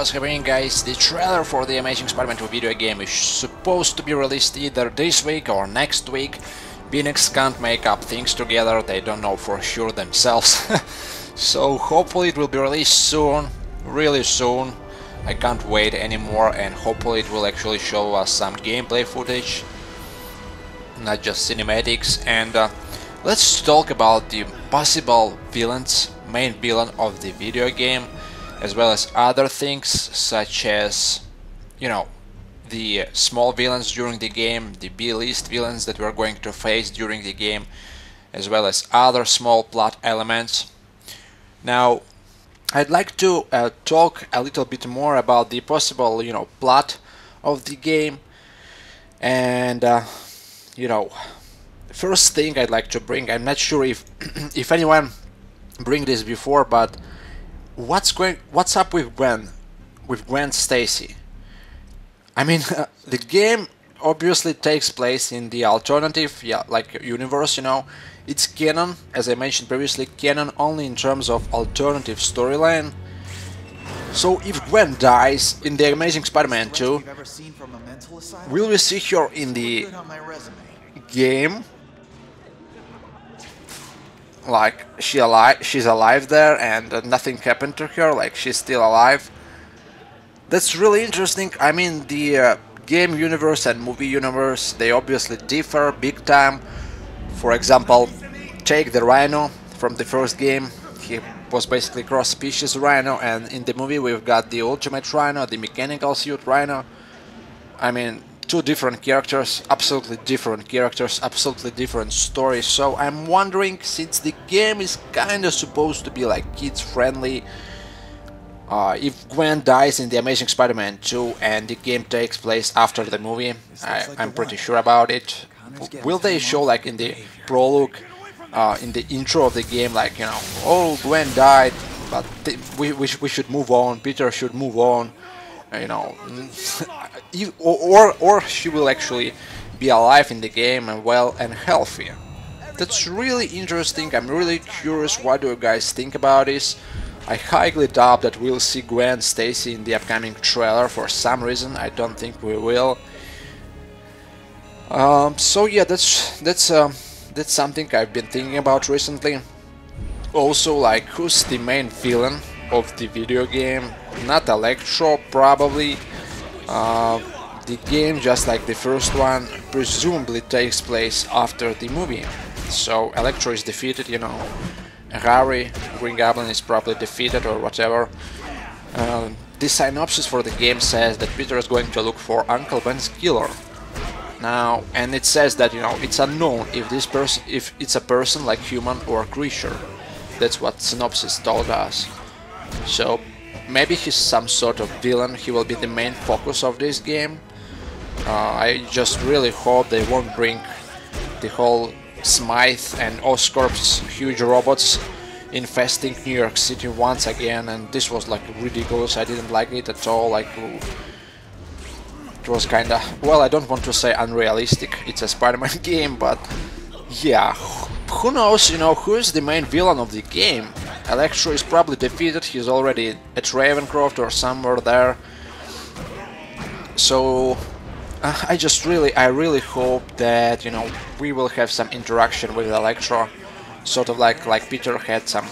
what's happening, guys? The trailer for the Amazing Spider-Man 2 video game is supposed to be released either this week or next week. Phoenix can't make up things together, they don't know for sure themselves. So hopefully it will be released soon, really soon. I can't wait anymore, and hopefully it will actually show us some gameplay footage, not just cinematics. And let's talk about the possible villains, main villain of the video game, as well as other things such as, you know, the small villains during the game, the B-list villains that we're going to face during the game, as well as other small plot elements. Now, I'd like to talk a little bit more about the possible, plot of the game. And, first thing I'd like to bring, I'm not sure if if anyone bring this before, but what's up with Gwen Stacy? I mean, the game obviously takes place in the alternative, universe, It's canon, as I mentioned previously, canon only in terms of alternative storyline. So if Gwen dies in the Amazing Spider-Man 2, will we see her in the game? Like she's alive there and nothing happened to her, like she's still alive? That's really interesting. I mean, the game universe and movie universe, they obviously differ big time. For example, take the Rhino from the first game. He was basically cross-species Rhino, and in the movie we've got the Ultimate Rhino, the mechanical suit Rhino. I mean, two different characters, absolutely different stories. So I'm wondering, since the game is kinda supposed to be like kids-friendly, if Gwen dies in the Amazing Spider-Man 2 and the game takes place after the movie, I'm pretty sure about it. Will they show, like in the prologue, in the intro of the game, like, oh, Gwen died, but we should move on, Peter should move on, or she will actually be alive in the game and well and healthy. That's really interesting. I'm really curious, what do you guys think about this? I highly doubt that we'll see Gwen Stacy in the upcoming trailer for some reason. I don't think we will. So yeah, that's something I've been thinking about recently. Also, like, who's the main villain of the video game? Not Electro, probably. The game, just like the first one, presumably takes place after the movie. So Electro is defeated, Harry, Green Goblin, is probably defeated or whatever. The synopsis for the game says that Peter is going to look for Uncle Ben's killer. Now, and it says that, it's unknown if it's a person, like human or creature. That's what synopsis told us. So maybe he's some sort of villain. He will be the main focus of this game. I just really hope they won't bring the whole Smythe and Oscorp's huge robots infesting New York City once again, and this was like ridiculous. I didn't like it at all. Like, it was kinda, well, I don't want to say unrealistic, it's a Spider-Man game, but yeah, who knows, who's the main villain of the game? Electro is probably defeated, he's already at Ravencroft or somewhere there. So I really hope that, we will have some interaction with Electro, sort of like Peter had some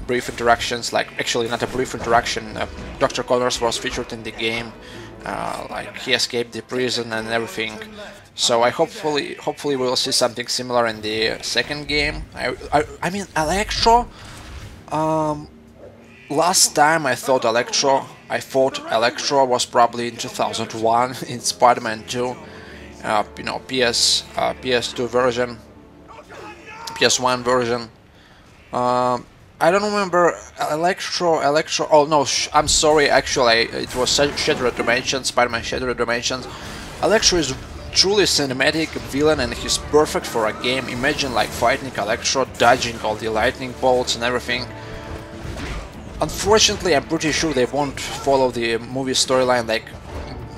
brief interactions, like, actually not a brief interaction, Dr. Connors was featured in the game. Like, he escaped the prison and everything. So I hopefully we'll see something similar in the second game. I mean, Electro. Last time I thought Electro was probably in 2001 in Spider-Man 2. PS2 version, PS1 version. I don't remember Electro. Oh no, I'm sorry. Actually, it was Shattered Dimensions, Spider-Man Shattered Dimensions. Electro is truly cinematic villain, and he's perfect for a game. Imagine like fighting Electro, dodging all the lightning bolts and everything. Unfortunately, I'm pretty sure they won't follow the movie storyline. Like,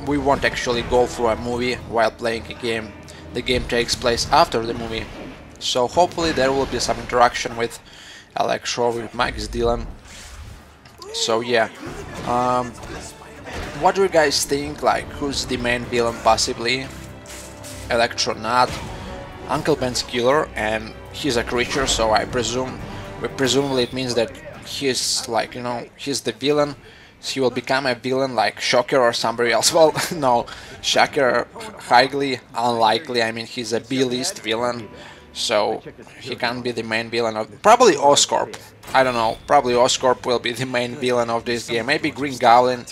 we won't actually go through a movie while playing a game. The game takes place after the movie. So hopefully there will be some interaction with Electro, with Max Dillon. So yeah, What do you guys think? Like, who's the main villain possibly? Electro not. Uncle Ben's killer, and he's a creature, so presumably it means that he's like, you know, he's the villain. So he will become a villain like Shocker or somebody else. Well, no, Shocker highly unlikely. I mean, he's a B-list villain, so he can't be the main villain of probably Oscorp. I don't know. Probably Oscorp will be the main villain of this game. Maybe Green Goblin.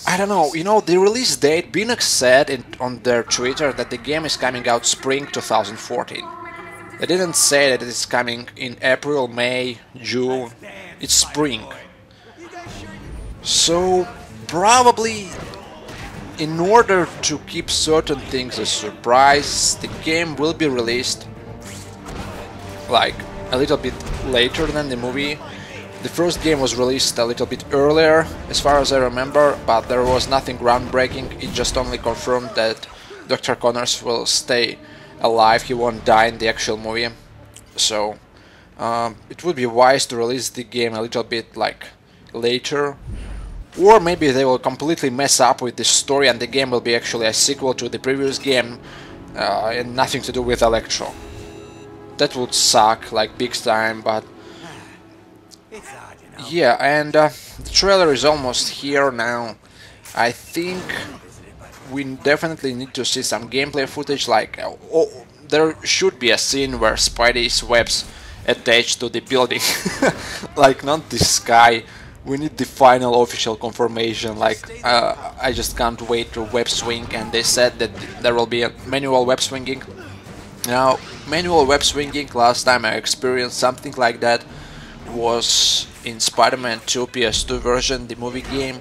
I don't know. You know, the release date. Binox said on their Twitter that the game is coming out spring 2014. They didn't say that it's coming in April, May, June. It's spring. So probably, in order to keep certain things a surprise, the game will be released like a little bit later than the movie. The first game was released a little bit earlier, as far as I remember, but there was nothing groundbreaking. It just only confirmed that Dr. Connors will stay alive, he won't die in the actual movie. So it would be wise to release the game a little bit like later. Or maybe they will completely mess up with the story and the game will be actually a sequel to the previous game and nothing to do with Electro. That would suck, like big time, but yeah, and the trailer is almost here now. I think we definitely need to see some gameplay footage, like there should be a scene where Spidey's webs attached to the building, like not the sky. We need the final official confirmation, like I just can't wait to web swing, and they said that there will be a manual web swinging. Now, manual web swinging, last time I experienced something like that was in Spider-Man 2 PS2 version, the movie game.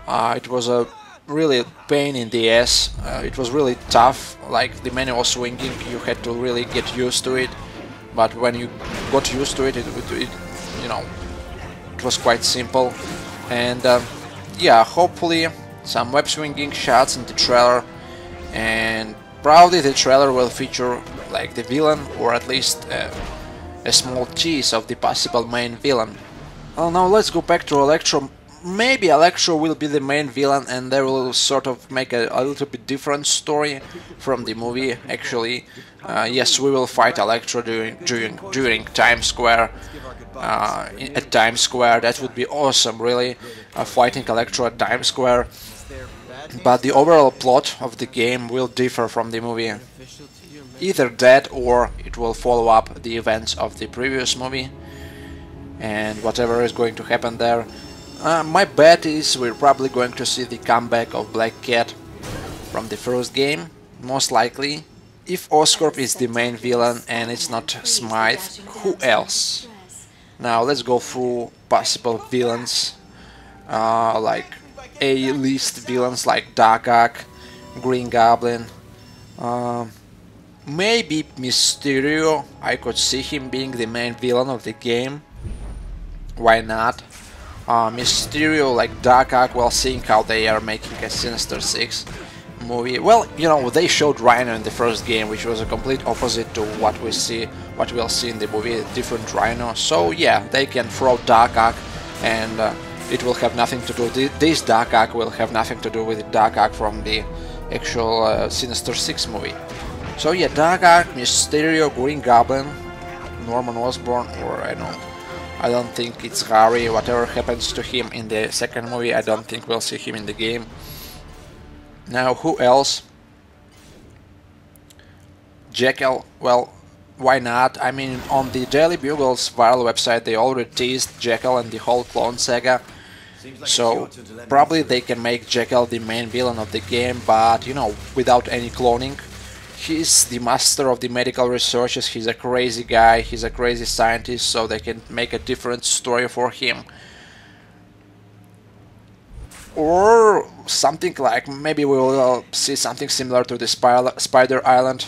It was a really pain in the ass. It was really tough, like the manual swinging, you had to really get used to it. But when you got used to it, you know, it was quite simple. And yeah, hopefully some web swinging shots in the trailer, and probably the trailer will feature like the villain, or at least a small tease of the possible main villain. Well, now let's go back to Electro. Maybe Electro will be the main villain and they will sort of make a little bit different story from the movie, actually. Yes, we will fight Electro during Times Square. At Times Square, that would be awesome, really, fighting Electro at Times Square. But the overall plot of the game will differ from the movie. Either that, or it will follow up the events of the previous movie and whatever is going to happen there. My bet is we're probably going to see the comeback of Black Cat from the first game, most likely. If Oscorp is the main villain and it's not Smythe, who else? Now let's go through possible villains, like A-list villains like Doc Ock, Green Goblin, maybe Mysterio. I could see him being the main villain of the game. Why not? Mysterio, like Doc Ock, well, seeing how they are making a Sinister Six movie. Well, you know, they showed Rhino in the first game, which was a complete opposite to what we'll see in the movie, a different Rhino. So yeah, they can throw Doc Ock, and it will have nothing to do. This Doc Ock will have nothing to do with the Doc Ock from the actual Sinister Six movie. So yeah, Doc Ock, Mysterio, Green Goblin, Norman Osborn, or I don't think it's Harry. Whatever happens to him in the second movie, I don't think we'll see him in the game. Now, who else? Jackal. Well, why not? I mean, on the Daily Bugle's viral website, they already teased Jackal and the whole clone saga. So probably they can make Jackal the main villain of the game, but you know, without any cloning. He's the master of the medical researches, he's a crazy guy, he's a crazy scientist, so they can make a different story for him. Or something like, maybe we will see something similar to the Spider Island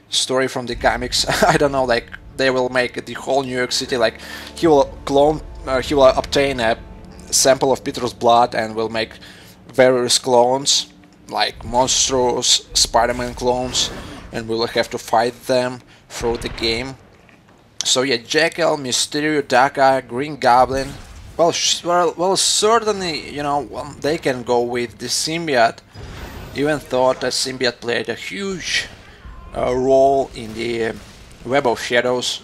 story from the comics. I don't know, like they will make the whole New York City, like he will obtain a sample of Peter's blood and will make various clones, like monstrous Spider-Man clones, and we will have to fight them through the game. So yeah, Jackal, Mysterio, Doc Ock, Green Goblin. Well, certainly, you know, they can go with the symbiote. Even thought that symbiote played a huge role in the Web of Shadows.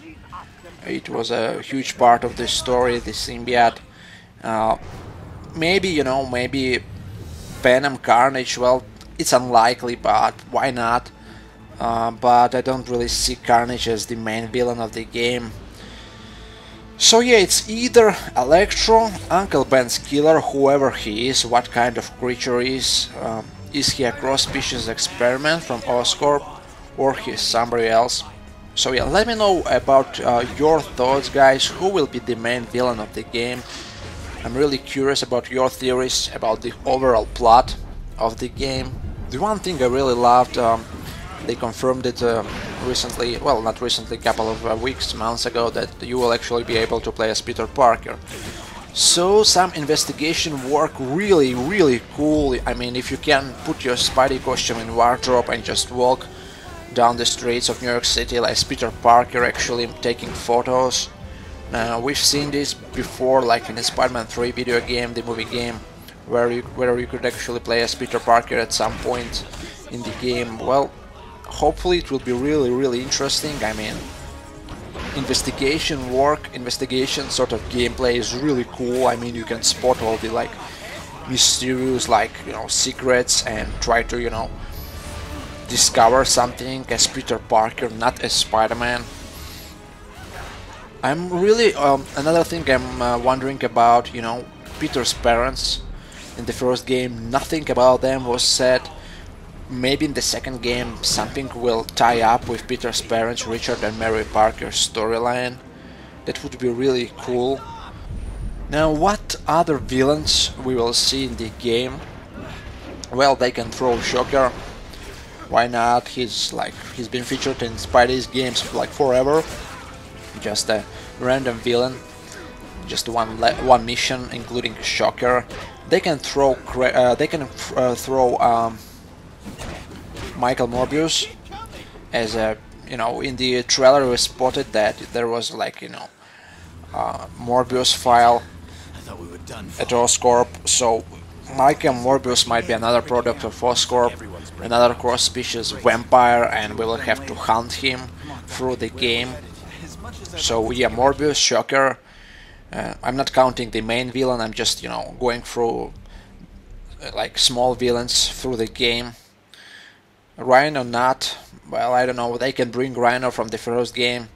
It was a huge part of the story, the symbiote. Maybe, you know, maybe Venom Carnage, well, it's unlikely, but why not? But I don't really see Carnage as the main villain of the game. So yeah, it's either Electro, Uncle Ben's killer, whoever he is, what kind of creature he is he a cross-species experiment from Oscorp, or he's somebody else? So yeah, let me know about your thoughts, guys. Who will be the main villain of the game? I'm really curious about your theories about the overall plot of the game. The one thing I really loved, they confirmed it recently, well, not recently, a couple of weeks, months ago, that you will actually be able to play as Peter Parker. So some investigation work, really cool. I mean, if you can put your Spidey costume in wardrobe and just walk down the streets of New York City like Peter Parker, actually taking photos. We've seen this before, like in the Spider-Man 3 video game, the movie game, where you could actually play as Peter Parker at some point in the game. Well, hopefully it will be really interesting. I mean, investigation sort of gameplay is really cool. I mean, you can spot all the like mysterious, like, you know, secrets and try to, you know, discover something as Peter Parker, not as Spider-Man. I'm really another thing I'm wondering about, you know, Peter's parents. In the first game, nothing about them was said. Maybe in the second game something will tie up with Peter's parents, Richard and Mary Parker's storyline. That would be really cool. Now, what other villains we will see in the game? Well, they can throw Shocker. Why not? He's been featured in Spidey's games like forever. Just a random villain. Just one mission, including Shocker. They can throw Michael Morbius, as a, you know, in the trailer we spotted that there was, like, you know, Morbius file at Oscorp. So Michael Morbius might be another product of Oscorp, another cross-species vampire, and we will have to hunt him through the game. So yeah, Morbius, Shocker. I'm not counting the main villain, I'm just, you know, going through like small villains through the game. Rhino not, well, I don't know, they can bring Rhino from the first game,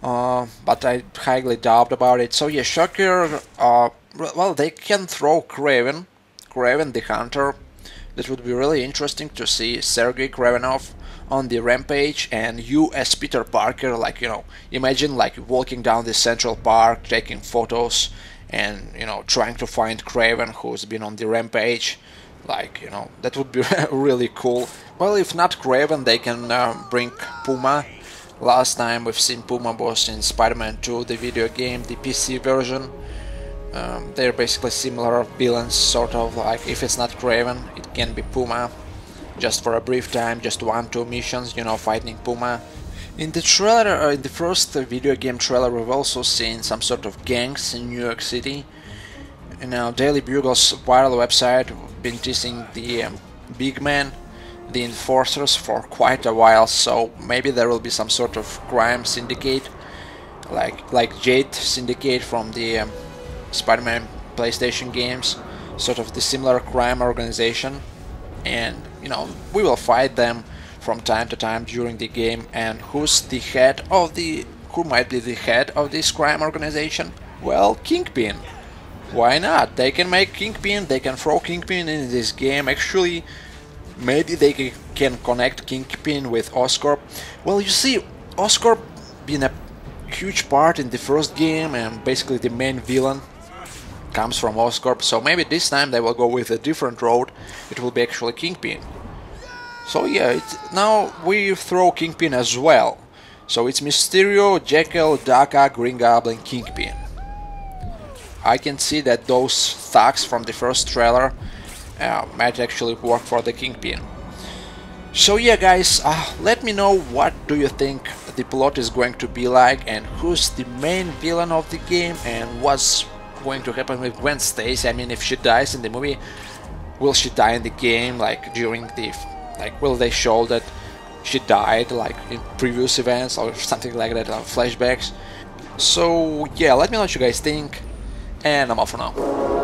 but I highly doubt about it. So yeah, Shocker, well, they can throw Kraven the Hunter. That would be really interesting to see Sergei Kravenov on the rampage, and you as Peter Parker, like, you know, imagine like walking down the Central Park, taking photos, and, you know, trying to find Kraven who's been on the rampage. Like, you know, that would be really cool. Well, if not Kraven, they can bring Puma. Last time we've seen Puma was in Spider-Man 2, the video game, the PC version. They're basically similar villains, sort of. Like, if it's not Kraven, it can be Puma. Just for a brief time, just 1-2 missions, you know, fighting Puma. In the trailer, in the first video game trailer, we've also seen some sort of gangs in New York City. And now Daily Bugle's viral website been teasing the big men, the enforcers, for quite a while. So maybe there will be some sort of crime syndicate, like Jade Syndicate from the Spider-Man PlayStation games, sort of the similar crime organization. And, you know, we will fight them from time to time during the game. And who might be the head of this crime organization? Well, Kingpin. Why not? They can make Kingpin, they can throw Kingpin in this game. Actually, maybe they can connect Kingpin with Oscorp. Well, you see, Oscorp been a huge part in the first game, and basically the main villain comes from Oscorp, so maybe this time they will go with a different road. It will be actually Kingpin. So yeah, now we throw Kingpin as well. So it's Mysterio, Jackal, Daka, Green Goblin, Kingpin. I can see that those thugs from the first trailer might actually work for the Kingpin. So yeah, guys, let me know what do you think the plot is going to be like, and who's the main villain of the game, and what's going to happen with Gwen Stacy. I mean, if she dies in the movie, will she die in the game? Like during the, like, will they show that she died like in previous events or something like that, flashbacks? So yeah, let me know what you guys think, and I'm off for now.